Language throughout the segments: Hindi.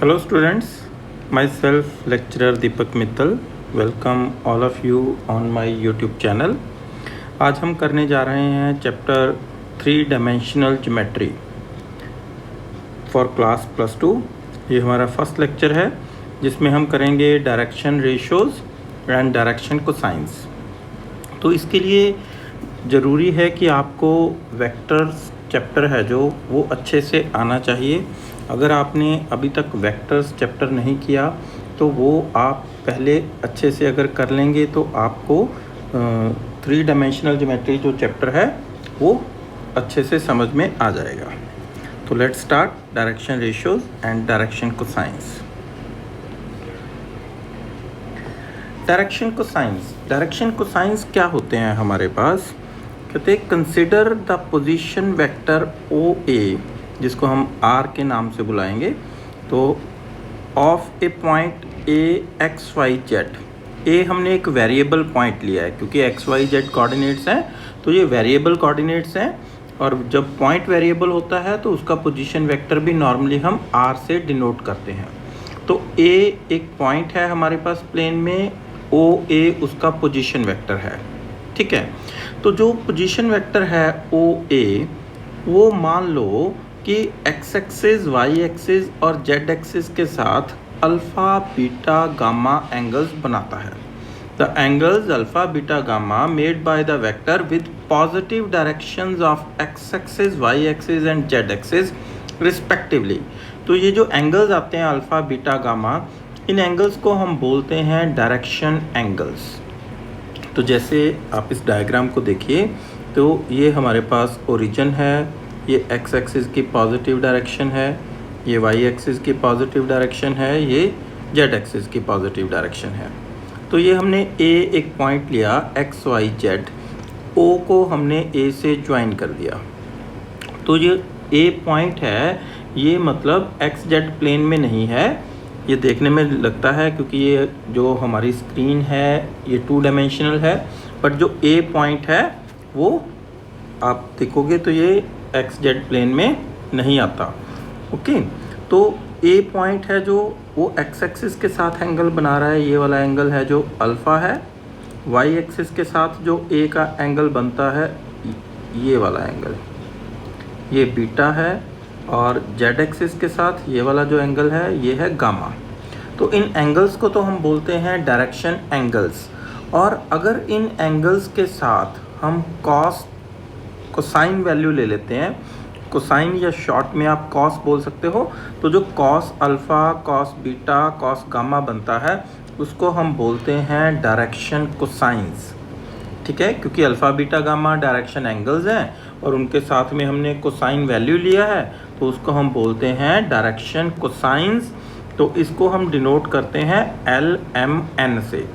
Hello students, myself lecturer Deepak Mittal, welcome all of you on my YouTube channel। आज हम करने जा रहे हैं chapter 3 dimensional geometry for class +2। ये हमारा फर्स्ट लेक्चर है जिसमें हम करेंगे direction ratios and direction cosines. तो इसके लिए ज़रूरी है कि आपको वेक्टर्स चैप्टर है जो वो अच्छे से आना चाहिए। अगर आपने अभी तक वेक्टर्स चैप्टर नहीं किया तो वो आप पहले अच्छे से अगर कर लेंगे तो आपको 3 डायमेंशनल ज्योमेट्री जो चैप्टर है वो अच्छे से समझ में आ जाएगा। तो let's start direction ratios and direction cosines. Direction cosines क्या होते हैं हमारे पास? कहते हैं consider the position vector OA, जिसको हम R के नाम से बुलाएंगे, तो ऑफ ए पॉइंट AXYZ। ए हमने एक वेरिएबल पॉइंट लिया है क्योंकि XYZ कोऑर्डिनेट्स हैं, तो ये वेरिएबल कोऑर्डिनेट्स हैं। और जब पॉइंट वेरिएबल होता है तो उसका पोजीशन वेक्टर भी नॉर्मली हम R से डिनोट करते हैं। तो A एक पॉइंट है हमारे पास प्लेन में, OA उसका पोजीशन वेक्टर है। ठीक है, तो जो पोजीशन वेक्टर है OA वो मान लो कि x एक्सिस, y एक्सिस और z एक्सिस के साथ अल्फ़ा बीटा गामा एंगल्स बनाता है। The angles alpha beta gamma made by the vector with positive directions of x axis, y axis and z axis respectively. तो ये जो एंगल्स आते हैं अल्फ़ा बीटा गामा, इन एंगल्स को हम बोलते हैं डायरेक्शन एंगल्स। तो जैसे आप इस डायग्राम को देखिए, तो ये हमारे पास ओरिजिन है, ये x एक्सिस की पॉजिटिव डायरेक्शन है, ये y एक्सिस की पॉजिटिव डायरेक्शन है, ये z एक्सिस की पॉजिटिव डायरेक्शन है। तो ये हमने A एक पॉइंट लिया x y z, O को हमने A से ज्वाइन कर दिया। तो ये A पॉइंट है, ये मतलब x z प्लेन में नहीं है। ये देखने में लगता है क्योंकि ये जो हमारी स्क्रीन है ये 2 डायमेंशनल है, बट जो A पॉइंट है वो आप देखोगे तो ये एक्स जेड प्लेन में नहीं आता। ओके, तो A पॉइंट है जो वो एक्स एक्सिस के साथ एंगल बना रहा है, ये वाला एंगल है जो अल्फ़ा है। Y एक्सिस के साथ जो A का एंगल बनता है ये वाला एंगल, ये बीटा है। और Z एक्सिस के साथ ये वाला जो एंगल है ये है गामा। तो इन एंगल्स को तो हम बोलते हैं डायरेक्शन एंगल्स। और अगर इन एंगल्स के साथ हम कोसाइन वैल्यू ले लेते हैं, कोसाइन या शॉर्ट में आप कॉस बोल सकते हो, तो जो cos alpha, cos beta, cos gamma बनता है उसको हम बोलते हैं डायरेक्शन कोसाइंस। ठीक है, क्योंकि alpha beta gamma direction angles हैं और उनके साथ में हमने कोसाइन वैल्यू लिया है, तो उसको हम बोलते हैं डायरेक्शन कोसाइंस। तो इसको हम डिनोट करते हैं LMN से।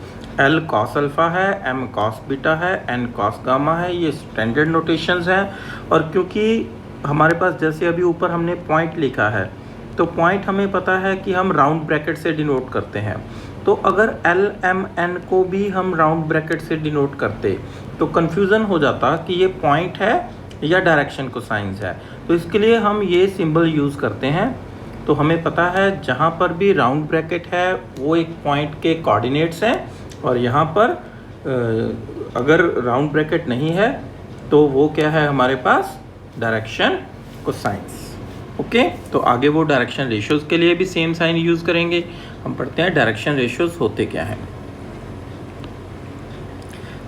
L कॉस अल्फ़ा है, M कॉस बीटा है, N कॉस गामा है। ये स्टैंडर्ड नोटेशंस हैं। और क्योंकि हमारे पास जैसे अभी ऊपर हमने पॉइंट लिखा है, तो पॉइंट हमें पता है कि हम राउंड ब्रैकेट से डिनोट करते हैं। तो अगर LMN को भी हम राउंड ब्रैकेट से डिनोट करते तो कन्फ्यूज़न हो जाता कि ये पॉइंट है या डायरेक्शन कोसाइंस है। तो इसके लिए हम ये सिंबल यूज़ करते हैं। तो हमें पता है जहाँ पर भी राउंड ब्रैकेट है वो एक पॉइंट के कोऑर्डिनेट्स हैं, और यहाँ पर अगर राउंड ब्रैकेट नहीं है तो वो क्या है हमारे पास? Direction cosines. ओके, तो आगे वो डायरेक्शन रेशियोज़ के लिए भी सेम साइन यूज़ करेंगे। हम पढ़ते हैं डायरेक्शन रेशियोज़ होते क्या हैं।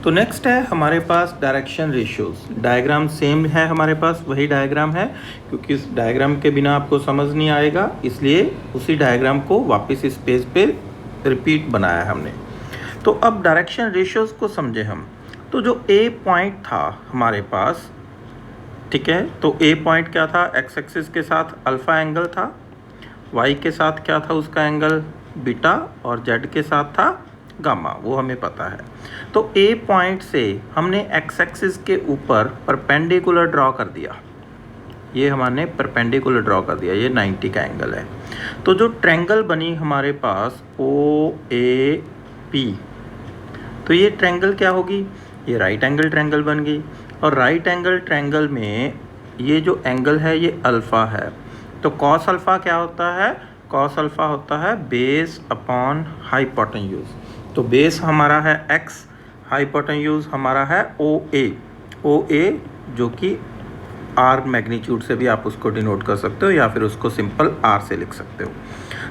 तो नेक्स्ट है हमारे पास डायरेक्शन रेशियोज़। डायग्राम सेम है हमारे पास, वही डायग्राम है, क्योंकि इस डायग्राम के बिना आपको समझ नहीं आएगा, इसलिए उसी डायग्राम को वापस इस पेज पे रिपीट बनाया हमने। तो अब डायरेक्शन रेशियोज़ को समझे हम। तो जो A पॉइंट था हमारे पास, ठीक है, तो A पॉइंट क्या था? एक्स एक्सिस के साथ अल्फ़ा एंगल था, Y के साथ क्या था उसका एंगल? बीटा, और Z के साथ था गामा, वो हमें पता है। तो A पॉइंट से हमने एक्स एक्सिस के ऊपर परपेंडिकुलर ड्रॉ कर दिया, ये हमने परपेंडिकुलर ड्रॉ कर दिया, ये 90 का एंगल है। तो जो ट्रायंगल बनी हमारे पास OAP, तो ये ट्रायंगल क्या होगी? ये राइट एंगल ट्रायंगल बन गई। और राइट एंगल ट्रायंगल में ये जो एंगल है ये अल्फ़ा है। तो कॉस अल्फ़ा क्या होता है? कॉस अल्फ़ा होता है बेस अपॉन हाइपोटेन्यूज। तो बेस हमारा है x, हाइपोटेन्यूज हमारा है OA जो कि R मैग्नीट्यूड से भी आप उसको डिनोट कर सकते हो या फिर उसको सिंपल R से लिख सकते हो।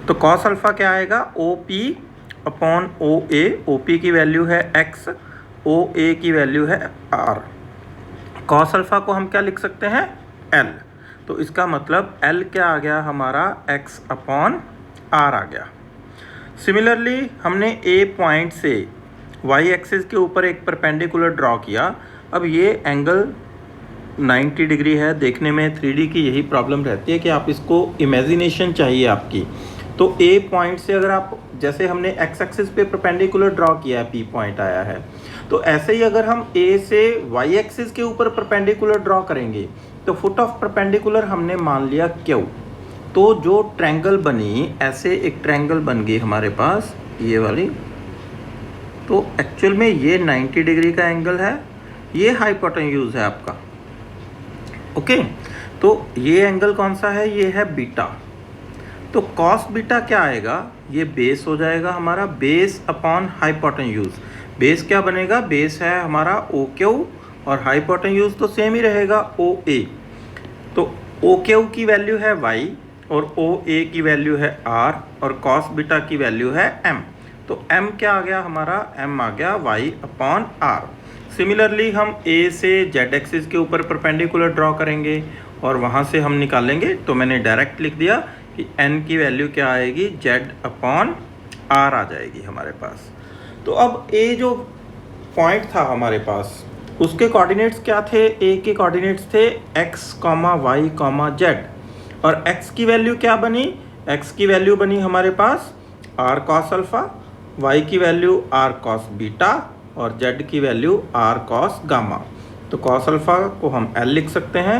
तो कॉस अल्फ़ा क्या आएगा, OP अपॉन OA। OP की वैल्यू है x, OA की वैल्यू है R। कॉस अल्फ़ा को हम क्या लिख सकते हैं, L। तो इसका मतलब L क्या आ गया हमारा, x अपॉन R आ गया। सिमिलरली हमने A पॉइंट से y एक्सिस के ऊपर एक परपेंडिकुलर ड्रॉ किया। अब ये एंगल 90 डिग्री है। देखने में 3D की यही प्रॉब्लम रहती है कि आप इसको इमेजिनेशन चाहिए आपकी। तो A पॉइंट से अगर आप, जैसे हमने x एक्सिस पे परपेंडिकुलर ड्रॉ किया है, P पॉइंट आया है, तो ऐसे ही अगर हम A से y एक्सिस के ऊपर परपेंडिकुलर ड्रॉ करेंगे तो फुट ऑफ परपेंडिकुलर हमने मान लिया Q। तो जो ट्रायंगल बनी, ऐसे एक ट्रायंगल बन गई हमारे पास ये वाली। तो एक्चुअल में ये 90 डिग्री का एंगल है, ये हाइपोटेन्यूज है आपका। ओके, तो ये एंगल कौन सा है, ये है बीटा। तो कॉस बीटा क्या आएगा, ये बेस हो जाएगा हमारा, बेस अपॉन हाइपोटेन्यूज। बेस क्या बनेगा, बेस है हमारा OQ और हाइपोटेन्यूज तो सेम ही रहेगा OA। तो OQ की वैल्यू है y और OA की वैल्यू है R और कॉस बीटा की वैल्यू है M। तो M क्या आ गया हमारा, M आ गया y अपॉन R। सिमिलरली हम A से Z एक्सिस के ऊपर परपेंडिकुलर ड्रॉ करेंगे और वहाँ से हम निकालेंगे। तो मैंने डायरेक्ट लिख दिया कि N की वैल्यू क्या आएगी, Z अपॉन R आ जाएगी हमारे पास। तो अब A जो पॉइंट था हमारे पास, उसके कोऑर्डिनेट्स क्या थे, A के कोऑर्डिनेट्स थे x, y, z। और x की वैल्यू क्या बनी, x की वैल्यू बनी हमारे पास R cos अल्फ़ा, y की वैल्यू R cos बीटा और z की वैल्यू R cos गामा। तो cos अल्फ़ा को हम L लिख सकते हैं,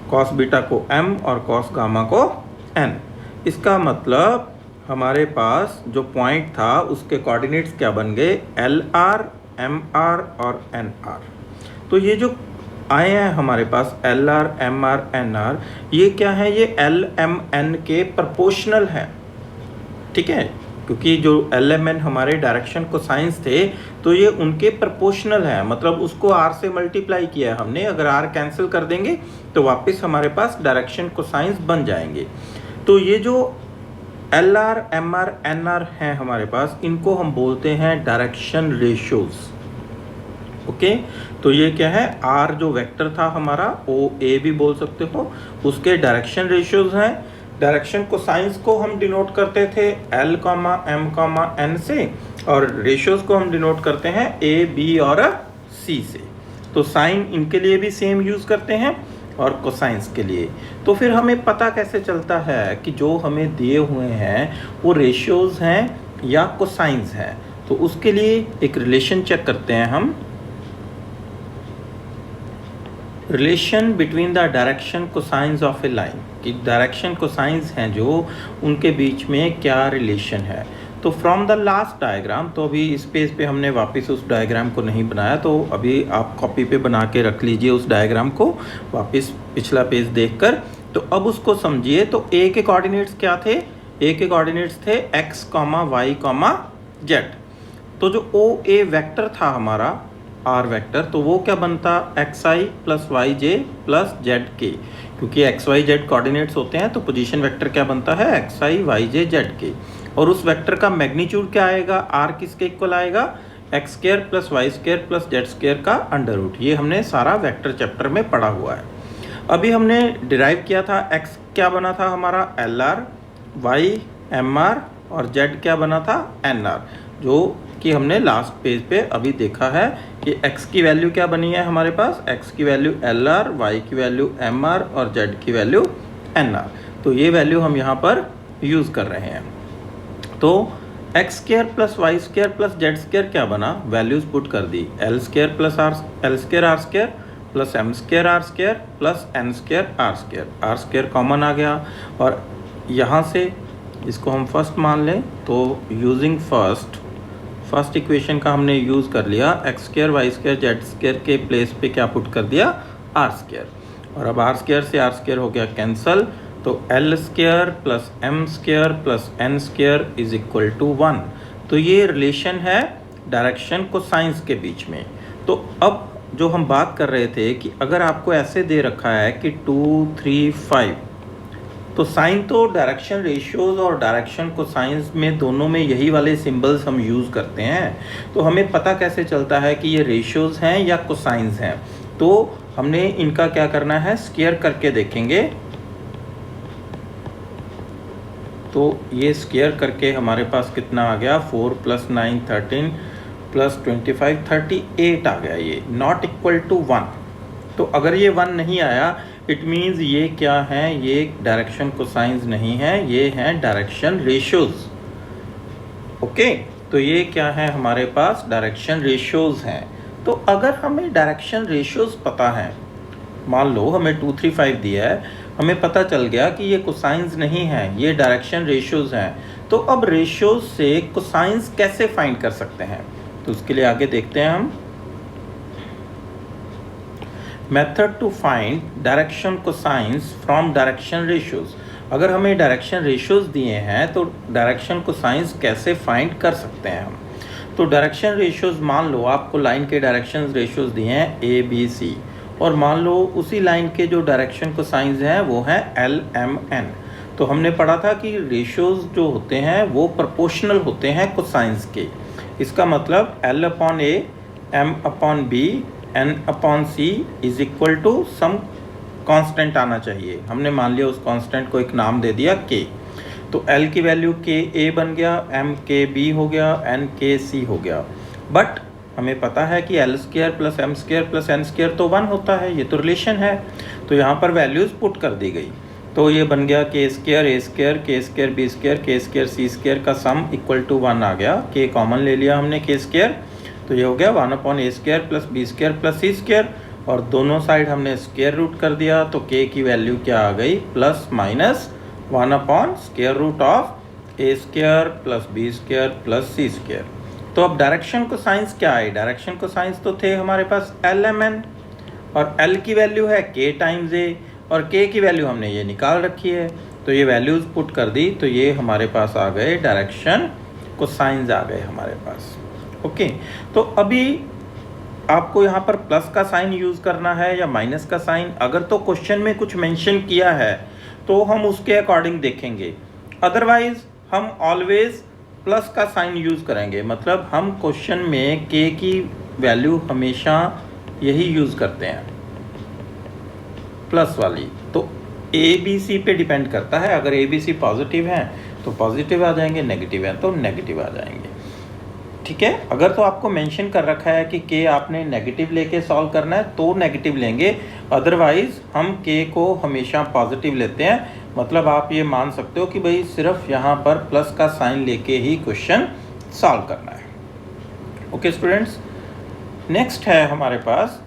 cos बीटा को M और cos गामा को N। इसका मतलब हमारे पास जो पॉइंट था उसके कोऑर्डिनेट्स क्या बन गए, LR, MR और NR। तो ये जो आए हैं हमारे पास LR, MR, NR, ये क्या है, ये L, M, N के प्रोपोर्शनल है। ठीक है, क्योंकि जो LMN हमारे डायरेक्शन कोसाइंस थे तो ये उनके प्रोपोर्शनल है, मतलब उसको R से मल्टीप्लाई किया है हमने। अगर R कैंसिल कर देंगे तो वापस हमारे पास डायरेक्शन कोसाइंस बन जाएंगे। तो ये जो LR, MR, NR हैं हमारे पास, इनको हम बोलते हैं डायरेक्शन रेशियोज। ओके, तो ये क्या है, R जो वेक्टर था हमारा, OA भी बोल सकते हो, उसके डायरेक्शन रेशियोज हैं। डायरेक्शन कोसाइंस को हम डिनोट करते थे L, M, N से, और रेशियोज को हम डिनोट करते हैं A, B और C से। तो साइन इनके लिए भी सेम यूज़ करते हैं और कोसाइंस के लिए। तो फिर हमें पता कैसे चलता है कि जो हमें दिए हुए हैं वो रेशियोज हैं या कोसाइंस हैं। तो उसके लिए एक रिलेशन चेक करते हैं हम, relation between the direction cosines of a line, कि डायरेक्शन कोसाइंस हैं जो, उनके बीच में क्या रिलेशन है। तो फ्रॉम द लास्ट डायग्राम, तो अभी इस पेज पे हमने वापस उस डायग्राम को नहीं बनाया, तो अभी आप कॉपी पे बना के रख लीजिए उस डायग्राम को वापस, पिछला पेज देखकर। तो अब उसको समझिए। तो A के कोऑर्डिनेट्स क्या थे, A के कोऑर्डिनेट्स थे x, y, z। तो जो OA वेक्टर था हमारा R वेक्टर, तो वो क्या बनता, xi plus yj plus zk। क्योंकि x, y, z कोऑर्डिनेट्स होते हैं तो पोजीशन वेक्टर क्या बनता है, xi, yj, zk। और उस वेक्टर का मैग्नीट्यूड क्या आएगा, R किसके इक्वल आएगा, x square plus Y square plus Z square का अंडर रूट। ये हमने सारा वेक्टर चैप्टर में पढ़ा हुआ है। अभी हमने डिराइव किया था, x क्या बना था हमारा LR, y MR और z क्या बना था NR, जो कि हमने लास्ट पेज पे अभी देखा है कि x की वैल्यू क्या बनी है हमारे पास, x की वैल्यू LR, y की वैल्यू MR और z की वैल्यू NR। तो ये वैल्यू हम यहाँ पर यूज़ कर रहे हैं। तो X square plus Y square plus Z square क्या बना, वैल्यूज पुट कर दी, L square plus R square plus M square R square plus N square R square common आ गया। और यहाँ से इसको हम फर्स्ट मान लें, तो यूजिंग फर्स्ट इक्वेशन का हमने यूज़ कर लिया, x square y square z square के प्लेस पे क्या पुट कर दिया, आर स्क्वायर। और अब आर स्क्वायर से आर स्क्वायर हो गया कैंसल, तो l square plus M square plus N square is equal to 1। तो ये रिलेशन है डायरेक्शन कोसाइंस के बीच में। तो अब जो हम बात कर रहे थे कि अगर आपको ऐसे दे रखा है कि 2, 3, 5, तो साइन तो डायरेक्शन रेशियोज और डायरेक्शन कोसाइंस में दोनों में यही वाले सिंबल्स हम यूज़ करते हैं। तो हमें पता कैसे चलता है कि ये रेशियोज हैं या कोसाइंस हैं? तो हमने इनका क्या करना है, स्क्वायर करके देखेंगे। तो ये स्क्वायर करके हमारे पास कितना आ गया, 4 + 9 13 + 25 38 आ गया। ये नॉट इक्वल टू 1। तो अगर ये 1 नहीं आया, इट मीन्स ये क्या है, ये डायरेक्शन कोसाइंस नहीं है, ये हैं डायरेक्शन रेशियोज। ओके, तो ये क्या है हमारे पास, डायरेक्शन रेशियोज हैं। तो अगर हमें डायरेक्शन रेशियोज पता है, मान लो हमें 2, 3, 5 दिया है, हमें पता चल गया कि ये कोसाइंस नहीं है, ये डायरेक्शन रेशियोज हैं। तो अब रेशियोज से कोसाइंस कैसे फाइंड कर सकते हैं? तो उसके लिए आगे देखते हैं हम। Method to find direction cosines from direction ratios. अगर हमें डायरेक्शन रेशियोज दिए हैं तो डायरेक्शन कोसाइंस कैसे फाइंड कर सकते हैं हम? तो डायरेक्शन रेशियोज, मान लो आपको लाइन के डायरेक्शन रेशियोज दिए हैं ए, बी, सी, और मान लो उसी लाइन के जो डायरेक्शन कोसाइंस हैं वो हैं एल, एम, एन। तो हमने पढ़ा था कि रेशियोज जो होते हैं वो प्रोपोर्शनल होते हैं कोसाइंस के। इसका मतलब l upon a, m upon b, n upon c is equal to some constant आना चाहिए। हमने मान लिया उस कांस्टेंट को एक नाम दे दिया के। तो एल की वैल्यू के ए बन गया, एम के बी हो गया, एन के सी हो गया। बट हमें पता है कि l square plus M square plus N square तो 1 होता है, ये तो रिलेशन है। तो यहाँ पर वैल्यूज़ पुट कर दी गई। तो ये बन गया के स्क्वायर ए स्क्वायर, के स्क्वायर बी स्क्वायर, के स्क्वायर सी स्क्वायर का सम इक्वल टू 1 आ गया। के कॉमन ले लिया हमने के स्क्वायर, तो ये हो गया 1 upon A square plus B square plus C square, और दोनों साइड हमने स्क्वायर रूट कर दिया। तो के की वैल्यू क्या आ गई, plus minus 1 upon square root of a square plus B square plus C square. तो अब डायरेक्शन कोसाइंस क्या है? डायरेक्शन कोसाइंस तो थे हमारे पास एल, एम, एन, और एल की वैल्यू है के टाइम्स ए, और के की वैल्यू हमने ये निकाल रखी है। तो ये वैल्यूज़ पुट कर दी, तो ये हमारे पास आ गए डायरेक्शन कोसाइंस आ गए हमारे पास। ओके, तो अभी आपको यहाँ पर प्लस का साइन यूज़ करना है या माइनस का साइन? अगर तो क्वेश्चन में कुछ मेंशन किया है तो हम उसके अकॉर्डिंग देखेंगे, अदरवाइज हम ऑलवेज प्लस का साइन यूज़ करेंगे। मतलब हम क्वेश्चन में के की वैल्यू हमेशा यही यूज़ करते हैं, प्लस वाली। तो ए बी सी पे डिपेंड करता है। अगर ए बी सी पॉजिटिव हैं तो पॉजिटिव आ जाएंगे, नेगेटिव हैं तो नेगेटिव आ जाएंगे। ठीक है, अगर तो आपको मेंशन कर रखा है कि के आपने नेगेटिव लेके सॉल्व करना है तो नेगेटिव लेंगे, अदरवाइज हम के को हमेशा पॉजिटिव लेते हैं। मतलब आप ये मान सकते हो कि भाई सिर्फ यहाँ पर प्लस का साइन लेके ही क्वेश्चन सॉल्व करना है। ओके स्टूडेंट्स, नेक्स्ट है हमारे पास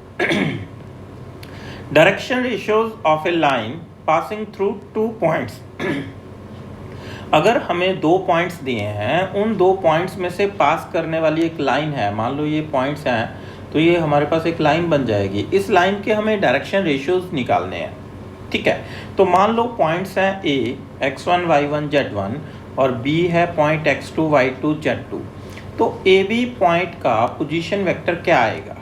direction ratios of a line passing through 2 points. अगर हमें 2 पॉइंट्स दिए हैं, उन 2 पॉइंट्स में से पास करने वाली एक लाइन है, मान लो ये पॉइंट्स हैं, तो ये हमारे पास एक लाइन बन जाएगी। इस लाइन के हमें डायरेक्शन रेशियोज निकालने हैं। ठीक है, तो मान लो पॉइंट्स हैं ए x1 y1 z1 और b है पॉइंट x2 y2 z2। तो ए बी पॉइंट का पोजीशन वेक्टर क्या आएगा?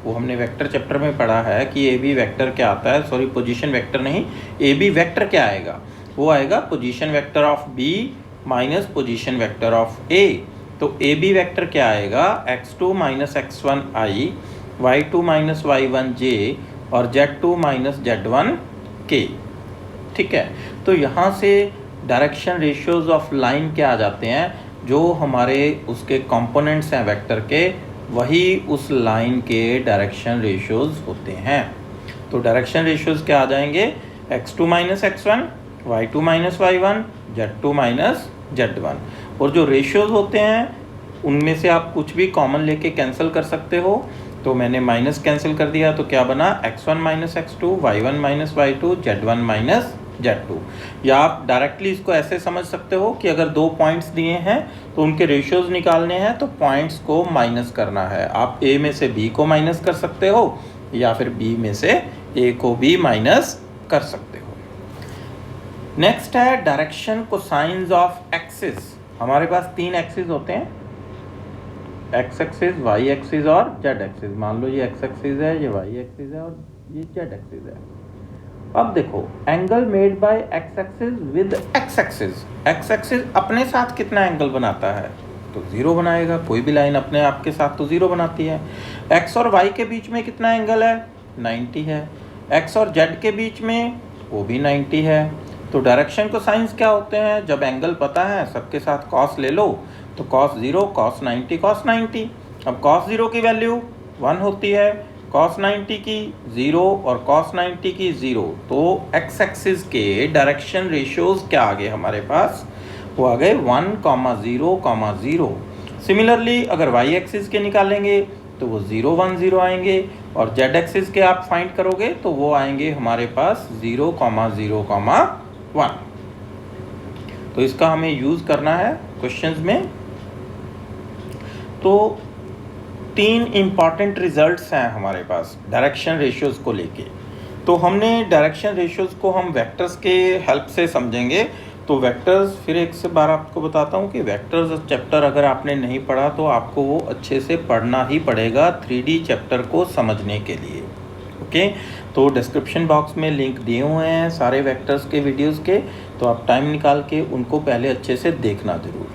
वो हमने वेक्टर चैप्टर में पढ़ा है कि ए बी वेक्टर क्या आता है, सॉरी पोजीशन वेक्टर नहीं, ए बी वेक्टर क्या आएगा? वो आएगा position vector of B minus position vector of A. तो ए बी वेक्टर क्या आएगा, x2 minus x1 i, y2 minus y1 j और z2 माइनस z1 k। ठीक है, तो यहाँ से डायरेक्शन रेशियोज ऑफ लाइन क्या आ जाते हैं, जो हमारे उसके कंपोनेंट्स हैं वेक्टर के, वही उस लाइन के डायरेक्शन रेशियोज होते हैं। तो डायरेक्शन रेशियोज क्या आ जाएंगे, x2 minus x1, y2 minus y1, z2 minus z1। और जो रेशियोज होते हैं उनमें से आप कुछ भी कॉमन लेके कैंसिल कर सकते हो। तो मैंने माइनस कैंसिल कर दिया, तो क्या बना, x1 minus x2, y1 minus y2, z1 minus z2। या आप डायरेक्टली इसको ऐसे समझ सकते हो कि अगर 2 पॉइंट्स दिए हैं तो उनके रेशियोज निकालने हैं तो पॉइंट्स को माइनस करना है। आप a में से b को माइनस कर सकते हो या फिर b में से a को भी माइनस कर सकते हो। नेक्स्ट है डायरेक्शन कोसाइंस ऑफ एक्सिस। हमारे पास 3 एक्सिस होते हैं, एक्स एक्सिस, वाई एक्सिस और जेड एक्सिस। मान लो ये एक्स एक्सिस है, ये वाई एक्सिस है और ये जेड एक्सिस है। अब देखो angle made bye x axis with x axis, x axis अपने साथ कितना एंगल बनाता है, तो 0 बनाएगा। कोई भी लाइन अपने आप के साथ तो 0 बनाती है। एक्स और वाई के बीच में कितना एंगल है, 90 है। एक्स और जेड के बीच में वो भी 90 है। तो डायरेक्शन कोसाइंस क्या होते हैं, जब एंगल पता है सबके साथ कॉस ले लो, तो cos 0 cos 90 cos 90। अब cos 0 की वैल्यू 1 होती है, cos 90 की 0 और cos 90 की 0। तो x एक्सिस के डायरेक्शन रेशियोज क्या आ गए हमारे पास, वो आ गए 1, 0, 0। सिमिलरली अगर y एक्सिस के निकालेंगे तो वो 0, 1, 0 आएंगे, और z एक्सिस के आप फाइंड करोगे तो वो आएंगे हमारे पास 0, 0, 1। तो इसका हमें यूज़ करना है क्वेश्चंस में। तो 3 इम्पॉर्टेंट रिजल्ट्स हैं हमारे पास डायरेक्शन रेशियोज़ को लेके। तो हमने डायरेक्शन रेशियोज़ को हम वेक्टर्स के हेल्प से समझेंगे। तो वेक्टर्स फिर एक से बार आपको बताता हूँ कि वेक्टर्स चैप्टर अगर आपने नहीं पढ़ा तो आपको वो अच्छे से पढ़ना ही पड़ेगा 3D चैप्टर को समझने के लिए। ओके, तो डिस्क्रिप्शन बॉक्स में लिंक दिए हुए हैं सारे वेक्टर्स के वीडियोस के, तो आप टाइम निकाल के उनको पहले अच्छे से देखना ज़रूर।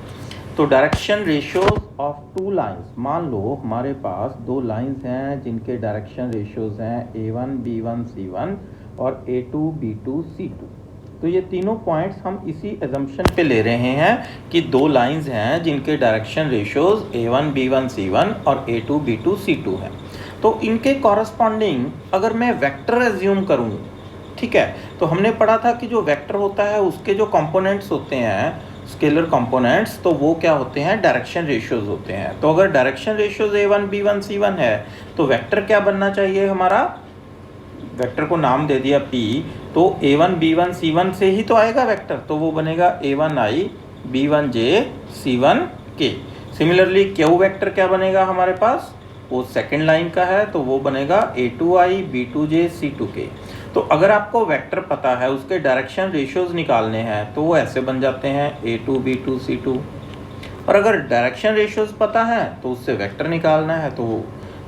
तो डायरेक्शन रेशियोज ऑफ 2 लाइंस, मान लो हमारे पास 2 लाइंस हैं जिनके डायरेक्शन रेशियोज हैं A1 B1 C1 और A2 B2 C2। तो ये तीनों पॉइंट्स हम इसी एजम्पशन पे ले रहे हैं कि 2 लाइंस हैं जिनके direction ratios A1 B1 C1 और A2 B2 C2 हैं। तो इनके कॉरस्पॉन्डिंग अगर मैं वेक्टर एज्यूम करूँ, ठीक है, तो हमने पढ़ा था कि जो वेक्टर होता है उसके जो कंपोनेंट्स होते हैं स्केलर कंपोनेंट्स, तो वो क्या होते हैं, डायरेक्शन रेशियोज होते हैं। तो अगर direction ratios A1 B1 C1 है तो वेक्टर क्या बनना चाहिए हमारा, वेक्टर को नाम दे दिया P, तो A1 B1 C1 से ही तो आएगा वेक्टर, तो वो बनेगा A1I B1J C1K। Similarly Q vector क्या बनेगा हमारे पास, वो सेकेंड लाइन का है तो वो बनेगा A2I B2J C2K। तो अगर आपको वेक्टर पता है उसके डायरेक्शन रेशियोज निकालने हैं तो वो ऐसे बन जाते हैं A2 B2 C2। और अगर डायरेक्शन रेशियोज पता है तो उससे वेक्टर निकालना है तो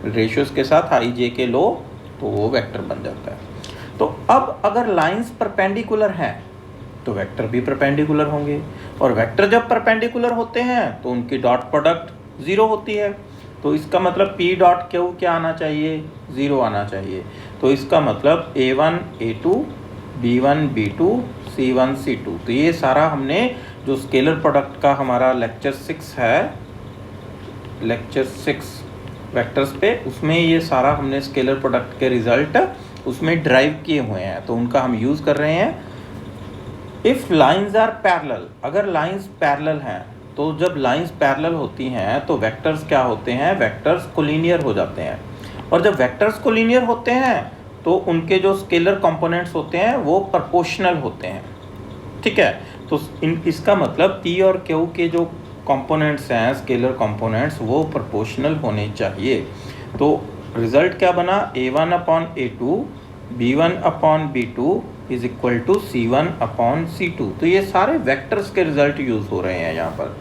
रेशियोज के साथ I J के लो तो वो वेक्टर बन जाता है। तो अब अगर लाइंस परपेंडिकुलर हैं तो वेक्टर भी परपेंडिकुलर होंगे, और वेक्टर जब परपेंडिकुलर होते हैं तो उनकी डॉट प्रोडक्ट 0 होती है। तो इसका मतलब P डॉट Q क्या आना चाहिए, 0 आना चाहिए। तो इसका मतलब A1 A2 B1 B2 C1 C2। तो ये सारा हमने जो स्केलर प्रोडक्ट का हमारा लेक्चर 6 है, लेक्चर 6 वेक्टर्स पे, उसमें ये सारा हमने स्केलर प्रोडक्ट के रिजल्ट उसमें ड्राइव किए हुए हैं, तो उनका हम यूज़ कर रहे हैं। इफ़ लाइंस आर पैरेलल, अगर लाइंस पैरेलल हैं तो जब लाइंस पैरेलल होती हैं तो वेक्टर्स क्या होते हैं, वेक्टर्स कोलिनियर हो जाते हैं। और जब वेक्टर्स कोलिनियर होते हैं तो उनके जो स्केलर कंपोनेंट्स होते हैं वो प्रोपोर्शनल होते हैं, ठीक है। तो इसका मतलब P और Q के जो कंपोनेंट्स हैं स्केलर कंपोनेंट्स वो प्रोपोर्शनल होने चाहिए। तो रिजल्ट क्या बना, A1 upon A2 B1 upon B2 is equal to C1 upon C2। तो ये सारे वेक्टर्स के रिजल्ट यूज़ हो रहे हैं यहाँ पर।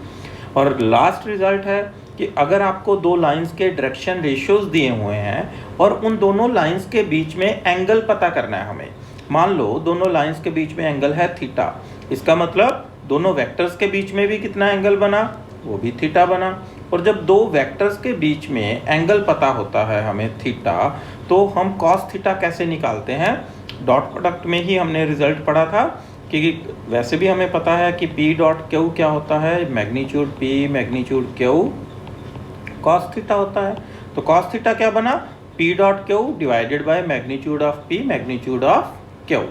और लास्ट रिजल्ट है कि अगर आपको 2 लाइंस के डायरेक्शन रेशियोज दिए हुए हैं और उन दोनों लाइंस के बीच में एंगल पता करना है हमें, मान लो दोनों लाइंस के बीच में एंगल है थीटा, इसका मतलब दोनों वेक्टर्स के बीच में भी कितना एंगल बना, वो भी थीटा बना। और जब 2 वेक्टर्स के बीच में एंगल पता होता है हमें थीटा, तो हम कॉस थीटा कैसे निकालते हैं, डॉट प्रोडक्ट में ही हमने रिजल्ट पढ़ा था कि वैसे भी हमें पता है कि P डॉट Q क्या होता है, magnitude P magnitude Q cos theta होता है। तो कॉस थीटा क्या बना, P dot Q divided by magnitude of P magnitude of Q।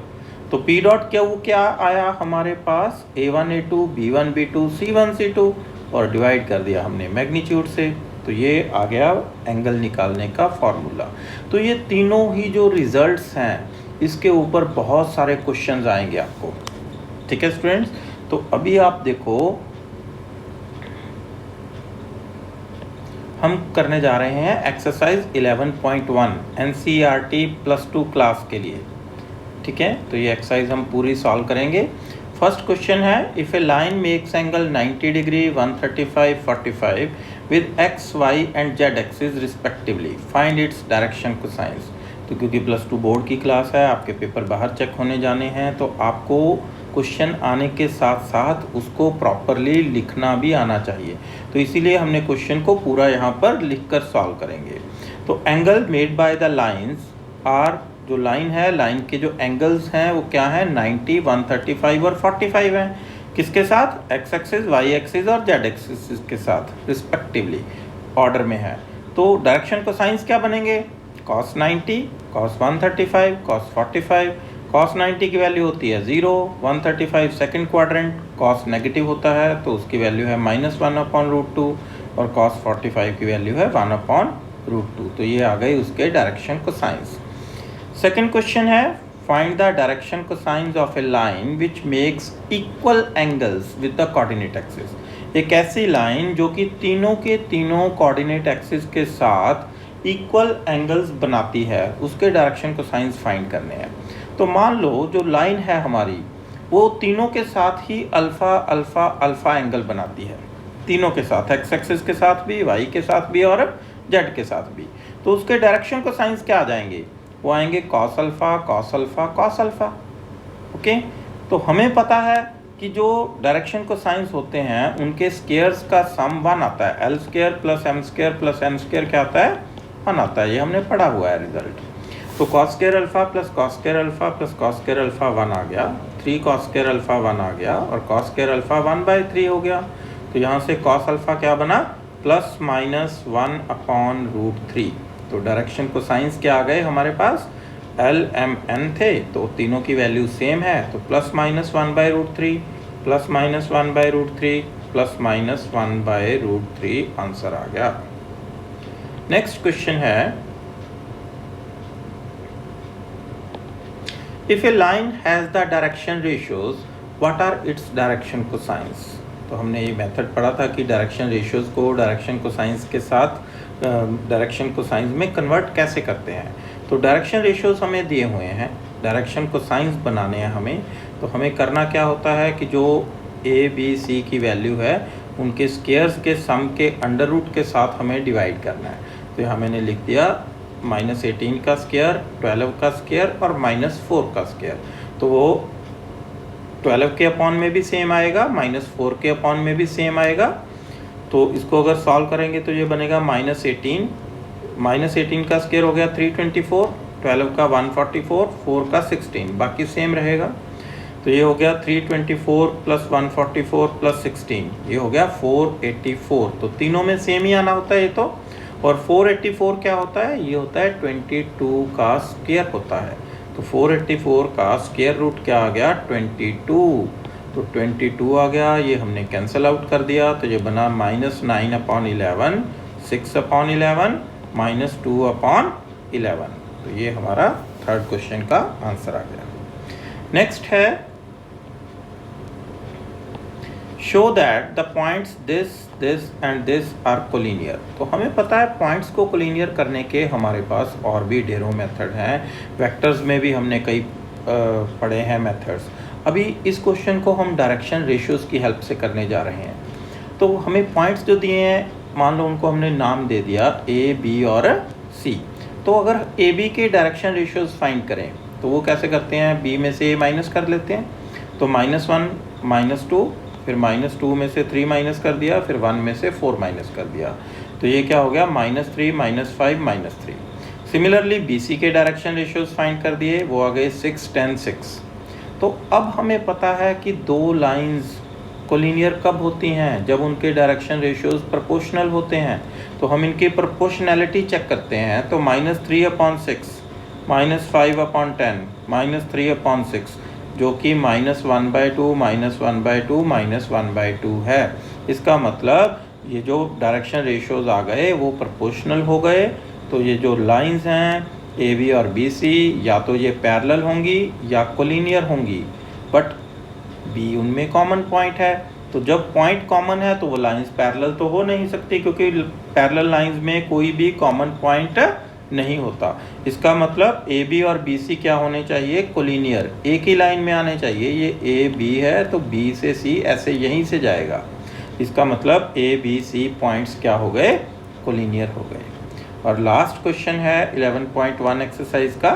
तो P डॉट Q क्या आया हमारे पास, A1 A2 B1 B2 C1 C2, और डिवाइड कर दिया हमने मैग्नीट्यूड से, तो ये आ गया एंगल निकालने का फॉर्मूला। तो ये तीनों ही जो रिजल्ट्स हैं इसके ऊपर बहुत सारे क्वेश्चंस आएंगे आपको, ठीक है स्टूडेंट्स। तो अभी आप देखो हम करने जा रहे हैं एक्सरसाइज 11.1 NCERT +2 क्लास के लिए, ठीक है। तो ये एक्सरसाइज हम पूरी सॉल्व करेंगे। फर्स्ट क्वेश्चन है, if a line makes angle 90 degree 135 45 with x y and z axis respectively, find its direction cosines. तो क्योंकि +2 बोर्ड की क्लास है, आपके पेपर बाहर चेक होने जाने हैं, तो आपको क्वेश्चन आने के साथ साथ उसको प्रॉपरली लिखना भी आना चाहिए। तो इसीलिए हमने क्वेश्चन को पूरा यहाँ पर लिखकर सॉल्व करेंगे। तो angle made by the lines are, जो लाइन है, लाइन के जो एंगल्स हैं वो क्या है, 90 135 और 45 हैं। किसके साथ, एक्स एक्सिस वाई एक्सिस और जेड एक्सिस के साथ रिस्पेक्टिवली ऑर्डर में है। तो डायरेक्शन कोसाइंस क्या बनेंगे, cos 90 cos 135 cos 45। cos 90 की वैल्यू होती है 0, 135 सेकंड क्वाड्रेंट, cos नेगेटिव होता है तो उसकी वैल्यू है -1/√2 और cos 45 की वैल्यू है 1/√2। तो ये आ गई उसके डायरेक्शन कोसाइंस। सेकंड क्वेश्चन है, find the direction cosines of a line which makes equal angles with the coordinate axis. एक ऐसी लाइन जो कि तीनों के तीनों कोऑर्डिनेट एक्सिस के साथ इक्वल एंगल्स बनाती है, उसके डायरेक्शन कोसाइंस फाइंड करने हैं। तो मान लो जो लाइन है हमारी वो तीनों के साथ ही अल्फ़ा अल्फ़ा अल्फ़ा एंगल बनाती है, तीनों के साथ, एक्स एक्सिस के साथ भी, वाई के साथ भी और जेड के साथ भी। तो उसके डायरेक्शन कोसाइंस क्या आ जाएंगे, वो आएंगे cos alpha cos alpha cos alpha. Okay, तो हमें पता है कि जो डायरेक्शन कोसाइंस होते हैं उनके स्केयर्स का सम 1 आता है, l square plus m square plus n square क्या आता है, 1 आता है। ये हमने पढ़ा हुआ है रिजल्ट। तो cos square alpha plus cos square alpha plus cos square alpha 1 आ गया, 3 cos स्क्वायर अल्फ़ा 1 आ गया और cos स्क्वायर अल्फ़ा 1/3 हो गया। तो यहाँ से cos अल्फ़ा क्या बना, ±1/√3। तो डायरेक्शन कोसाइंस क्या आ गए हमारे पास, l m n थे, तो तीनों की वैल्यू सेम है, तो ±1/√3 ±1/√3 ±1/√3 आंसर आ गया। नेक्स्ट क्वेश्चन है, if a line has the direction ratios what are its direction cosines. तो हमने ये मेथड पढ़ा था कि डायरेक्शन रेशियोज को डायरेक्शन कोसाइंस के साथ डायरेक्शन कोसाइंस में कन्वर्ट कैसे करते हैं। तो डायरेक्शन रेशियोज हमें दिए हुए हैं, डायरेक्शन कोसाइंस बनाने हैं हमें। तो हमें करना क्या होता है कि जो ए बी सी की वैल्यू है उनके स्केयर्स के सम के अंडर रूट के साथ हमें डिवाइड करना है। तो यहाँ मैंने लिख दिया -18 का स्केयर, 12 का स्केयर और -4 का स्केयर। तो वो 12 के अपॉन में भी सेम आएगा, -4 के अपॉन में भी सेम आएगा। तो इसको अगर सॉल्व करेंगे तो ये बनेगा -18 का स्केयर हो गया 324, 12 का 144, 4 का 16, बाकी सेम रहेगा। तो ये हो गया 324 + 144 + 16, ये हो गया 484। तो तीनों में सेम ही आना होता है ये तो। और 484 क्या होता है, ये होता है 22 का स्क्वायर होता है। तो 484 का स्क्वायर रूट क्या आ गया, 22। तो 22 आ गया, ये हमने कैंसिल आउट कर दिया। तो ये बना -9/11, 6/11, -2/11। तो ये हमारा थर्ड क्वेश्चन का आंसर आ गया। नेक्स्ट है, show that the points this this and this are collinear. तो हमें पता है पॉइंट्स को कोलिनियर करने के हमारे पास और भी ढेरों मेथड हैं, वेक्टर्स में भी हमने कई पढ़े हैं मेथड्स। अभी इस क्वेश्चन को हम डायरेक्शन रेशियोज़ की हेल्प से करने जा रहे हैं। तो हमें पॉइंट्स जो दिए हैं, मान लो उनको हमने नाम दे दिया ए बी और सी। तो अगर ए बी के डायरेक्शन रेशियोज़ फाइंड करें तो वो कैसे करते हैं, बी में से ए माइनस कर लेते हैं। तो -1 -2, फिर -2 में से 3 माइनस कर दिया, फिर 1 में से 4 माइनस कर दिया। तो ये क्या हो गया, -3 -5 -3। सिमिलरली BC के डायरेक्शन रेशियोज़ फाइंड कर दिए, वो आ गए 6 10 6। तो अब हमें पता है कि दो लाइंस कोलिनियर कब होती हैं, जब उनके डायरेक्शन रेशियोज़ प्रोपोर्शनल होते हैं। तो हम इनकी प्रोपोर्शनैलिटी चेक करते हैं। तो -3/6 -5/10 -3/6 जो कि -1/2 -1/2 -1/2 है। इसका मतलब ये जो डायरेक्शन रेशियोज़ आ गए वो प्रोपोर्शनल हो गए। तो ये जो लाइंस हैं ए बी और बी सी या तो ये पैरेलल होंगी या कोलिनियर होंगी, बट बी उनमें कॉमन पॉइंट है। तो जब पॉइंट कॉमन है तो वो लाइंस पैरेलल तो हो नहीं सकती, क्योंकि पैरेलल लाइंस में कोई भी कॉमन पॉइंट नहीं होता। इसका मतलब ए बी और बी सी क्या होने चाहिए, कोलिनियर, एक ही लाइन में आने चाहिए। ये ए बी है तो बी से सी ऐसे यहीं से जाएगा। इसका मतलब ए बी सी पॉइंट्स क्या हो गए, कोलिनियर हो गए। और लास्ट क्वेश्चन है 11.1 एक्सरसाइज का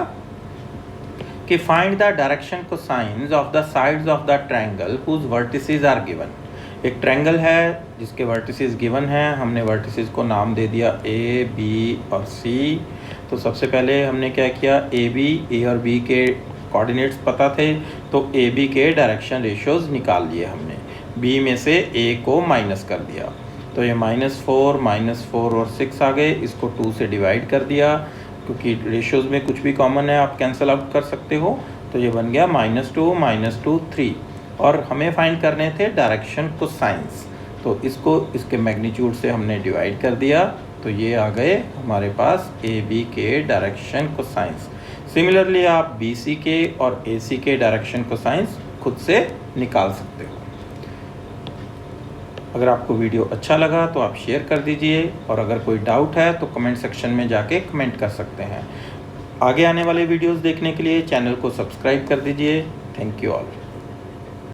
कि find the direction cosines of the sides of the triangle whose vertices are given. एक ट्रायंगल है जिसके वर्टिसेस गिवन हैं, हमने वर्टिसेस को नाम दे दिया ए बी और सी। तो सबसे पहले हमने क्या किया, ए और बी के कोऑर्डिनेट्स पता थे तो ए बी के डायरेक्शन रेशियोज निकाल लिए हमने। बी में से ए को माइनस कर दिया तो ये -4 और 6 आ गए। इसको 2 से डिवाइड कर दिया क्योंकि रेशियोज में कुछ भी कॉमन है आप कैंसिल आउट कर सकते हो। तो ये बन गया -2 3। और हमें फाइंड करने थे डायरेक्शन कोसाइंस, तो इसको इसके मैग्नीट्यूड से हमने डिवाइड कर दिया तो ये आ गए हमारे पास ए बी के डायरेक्शन कोसाइंस। सिमिलरली आप बी सी के और ए सी के डायरेक्शन कोसाइंस खुद से निकाल सकते हो। अगर आपको वीडियो अच्छा लगा तो आप शेयर कर दीजिए और अगर कोई डाउट है तो कमेंट सेक्शन में जाके कमेंट कर सकते हैं। आगे आने वाले वीडियोस देखने के लिए चैनल को सब्सक्राइब कर दीजिए। Thank you all.